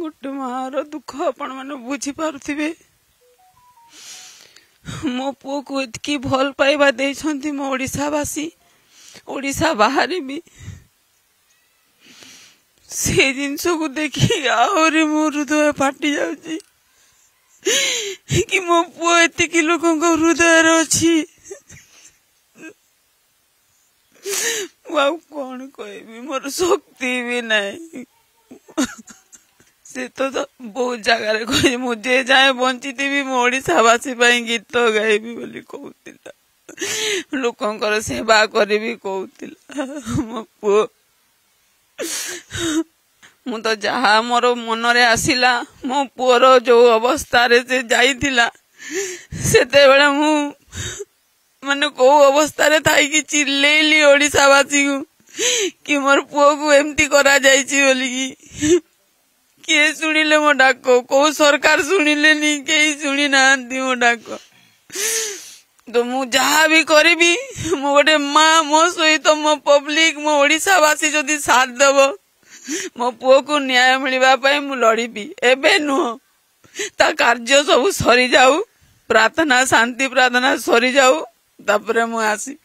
गोटे मार दुख आपण मैंने बुझी पारुथिबे। मो पुओ को इतकी भल पाइबा देइछंती मो ओडिशावासी, ओडिशा बाहर भी से जिनस को देखी आहरी मो हृदय फाटी जाउची कि मो पुओ एतिकी लोकों हृदय अच्छी। कौन कहबी मोर शक्ति भी नहीं। से तो बहुत जगह कहे मुझे जाए बंची थी मो ओडिशावासी गीत गाइबी बोली कहूतिला, लोकंकर सेवा करी कहूतिला। मो पुओ मु तो जहा मोर मन रे आसिला मो पुओर जो अवस्था रे से जाइथिला सेते बेले मु माने को अवस्था रे थाई कि चिल्लेली ओडिशावासी को कि मोर पुओ को एमती करा जाइछि बोली कि किए सुनिले मो डाक, को सरकार सुनिले नी केही सुनी नांती मो डाक। तो मु जहा भी करिबी मो गोटे माँ मो सहित मो पब्लिक मो ओडिशावासी जदि साथ देबो मो पुओ को न्याय मिलवा पाई मु लड़ीबी। एबे नुह ता कार्य सब सरी जाऊ, प्रार्थना शांति प्रार्थना सरी जाऊ तापरे मु आसी।